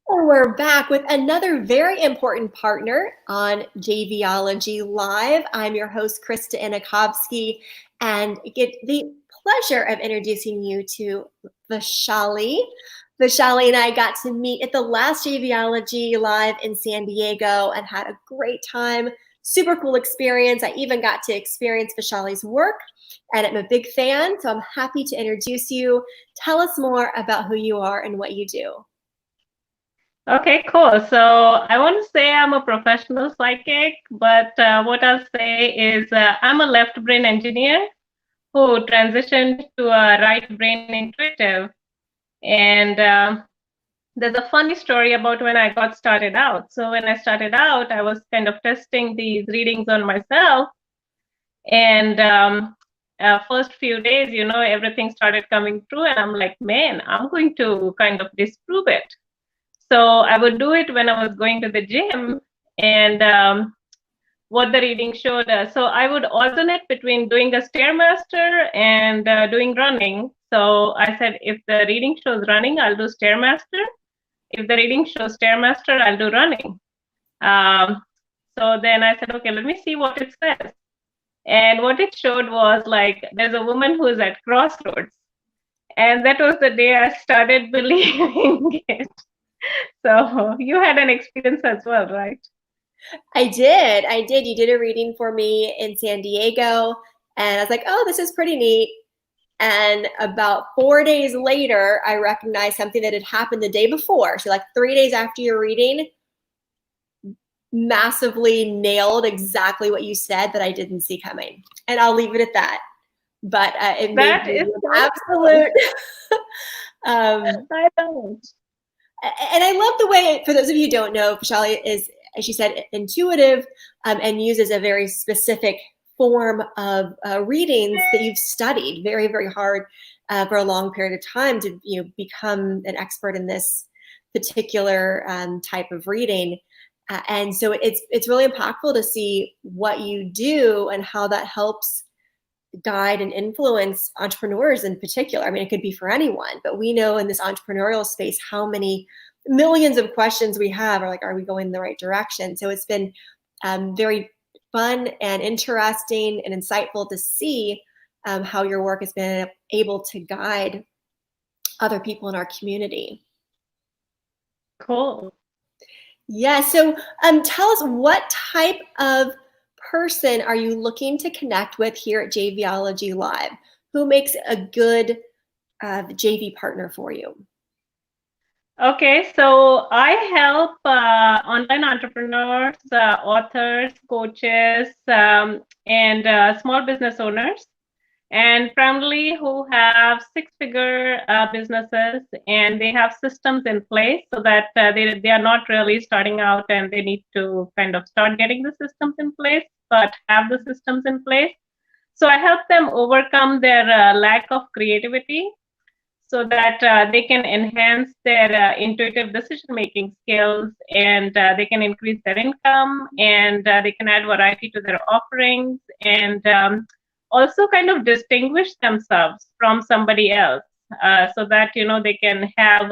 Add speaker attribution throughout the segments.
Speaker 1: And we're back with another very important partner on JVology Live. I'm your host, Krista Anakovsky, and get the pleasure of introducing you to Vaishali. Vaishali and I got to meet at the last JVology Live in San Diego and had a great time. Super cool experience. I even got to experience Vaishali's work, and I'm a big fan, so I'm happy to introduce you. Tell us more about who you are and what you do.
Speaker 2: Okay, cool. So I want to say I'm a professional psychic, but what I'll say is I'm a left brain engineer who transitioned to a right brain intuitive. And there's a funny story about when I got started out. So when I started out, I was kind of testing these readings on myself. And first few days, everything started coming true. And I'm like, man, I'm going to kind of disprove it. So I would do it when I was going to the gym, and what the reading showed us. So I would alternate between doing a Stairmaster and doing running. So I said, if the reading shows running, I'll do Stairmaster. If the reading shows Stairmaster, I'll do running. So then I said, okay, let me see what it says. And what it showed was like, there's a woman who is at crossroads. And that was the day I started believing it. So you had an experience as well, right?
Speaker 1: I did. You did a reading for me in San Diego, and I was like, oh, this is pretty neat. And about 4 days later, I recognized something that had happened the day before. So like 3 days after your reading, massively nailed exactly what you said that I didn't see coming. And I'll leave it at that. But it made me an absolute.
Speaker 2: I don't.
Speaker 1: And I love the way, for those of you who don't know, Vaishali is, as she said, intuitive and uses a very specific form of readings that you've studied very, very hard for a long period of time to become an expert in this particular type of reading. And so it's really impactful to see what you do and how that helps guide and influence entrepreneurs in particular. I mean, it could be for anyone, but we know in this entrepreneurial space how many millions of questions we have are like, are we going in the right direction? So it's been very fun and interesting and insightful to see how your work has been able to guide other people in our community.
Speaker 2: Cool.
Speaker 1: Yeah, so tell us, what type of person are you looking to connect with here at JVology Live? Who makes a good JV partner for you?
Speaker 2: Okay, so I help online entrepreneurs, authors, coaches, and small business owners, and primarily who have six-figure businesses, and they have systems in place so that they are not really starting out and they need to kind of start getting the systems in place, but have the systems in place. So I help them overcome their lack of creativity so that they can enhance their intuitive decision-making skills, and they can increase their income, and they can add variety to their offerings, and also kind of distinguish themselves from somebody else, so that they can have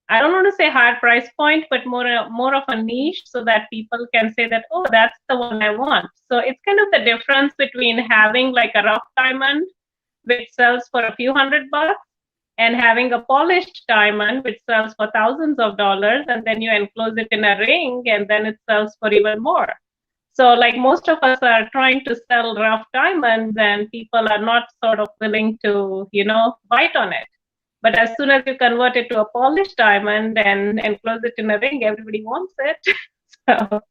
Speaker 2: I don't want to say higher price point, but more of a niche, so that people can say that, oh, that's the one I want. So it's kind of the difference between having like a rough diamond which sells for a few $100 and having a polished diamond which sells for thousands of dollars, and then you enclose it in a ring and then it sells for even more. So like most of us are trying to sell rough diamonds and people are not sort of willing to, bite on it. But as soon as you convert it to a polished diamond and enclose it in a ring, everybody wants it. So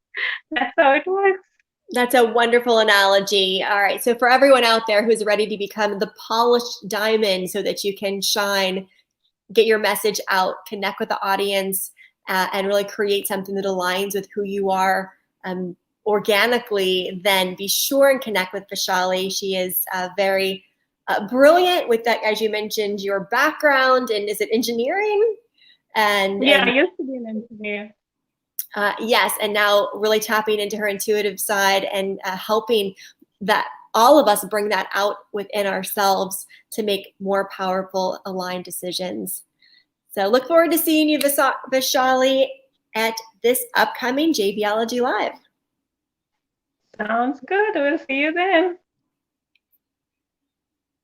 Speaker 2: that's how it works.
Speaker 1: That's a wonderful analogy. All right. So for everyone out there who's ready to become the polished diamond so that you can shine, get your message out, connect with the audience, and really create something that aligns with who you are organically, then be sure and connect with Vaishali. She is very brilliant with that, as you mentioned, your background, and is it engineering?
Speaker 2: I used to be an engineer.
Speaker 1: Yes, and now really tapping into her intuitive side and helping that all of us bring that out within ourselves to make more powerful, aligned decisions. So look forward to seeing you, Vaishali, at this upcoming JBology Live.
Speaker 2: Sounds good. We'll see you then.